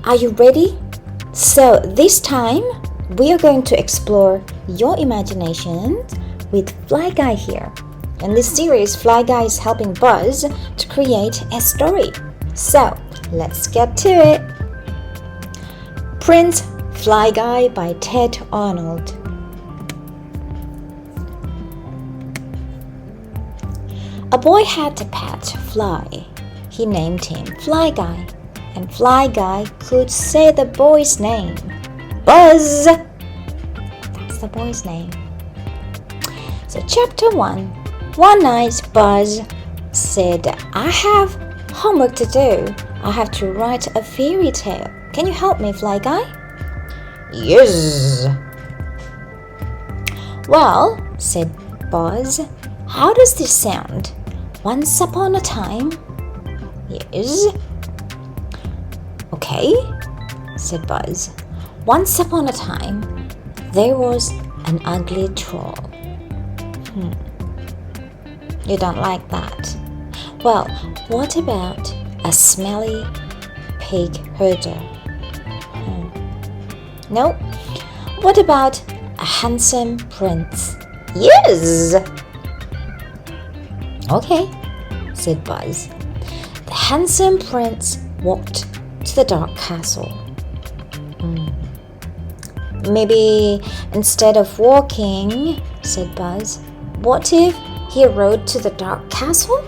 Are you ready? So this time, we are going to explore your imagination with Fly Guy here. In this series, Fly Guy is helping Buzz to create a story. So, let's get to it. Prince Fly Guy by Ted Arnold. A boy had a pet fly. He named him Fly Guy, and Fly Guy could say the boy's name. Buzz! That's the boy's name. So chapter 1. One night Buzz said, I have homework to do. I have to write a fairy tale. Can you help me, Fly Guy? Yes. Well, said Buzz, how does this sound? Once upon a time? Yes. Okay, said Buzz. Once upon a time, there was an ugly troll. You don't like that? Well, what about a smelly pig herder? No? What about a handsome prince? Yes. Okay, said Buzz. The handsome prince walked to the dark castle. Maybe instead of walking, said Buzz, what if he rode to the dark castle?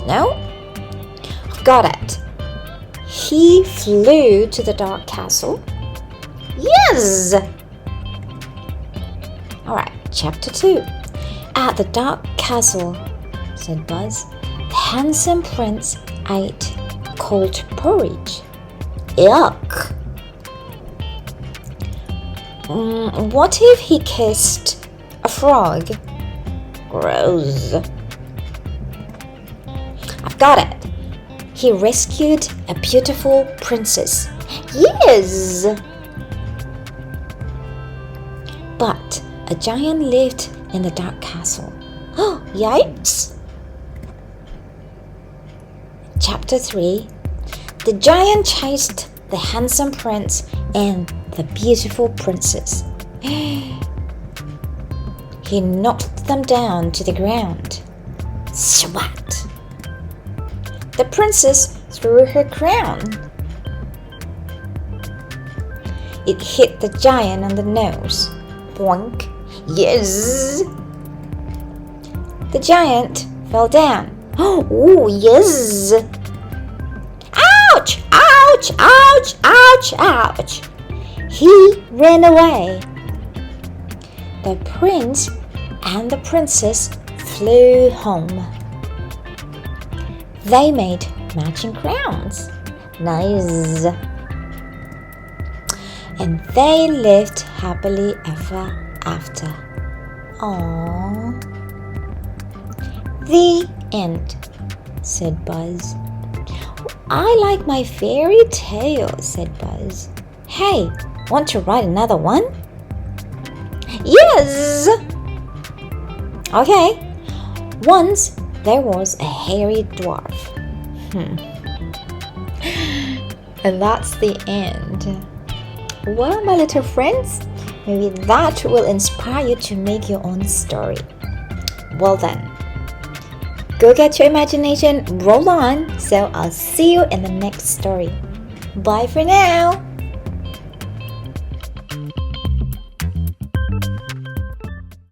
No? Got it. He flew to the dark castle. Yes. Alright, chapter 2. At the dark castle, said Buzz, the handsome prince ate cold porridge. Yuck. What if he kissed a frog? Gross. I've got it. He rescued a beautiful princess. Yes. But a giant lived in the dark castle. Oh, yikes. Chapter 3. The giant chased the handsome prince and the beautiful princess. He knocked them down to the ground. Swat. The princess threw her crown. It hit the giant on the nose. Boink. Yes. The giant fell down. Oh, yes. Ouch! Ouch! Ouch! Ouch! Ouch! He ran away. The prince and the princess flew home. They made matching crowns. Nice. And they lived happily ever after. Aww. The end, said Buzz. I like my fairy tale, said Buzz. Hey, want to write another one? Yes. Okay. Once there was a hairy dwarf. And that's the end. Well, my little friends, maybe that will inspire you to make your own story. Well then, go get your imagination roll on. So I'll see you in the next story. Bye for now.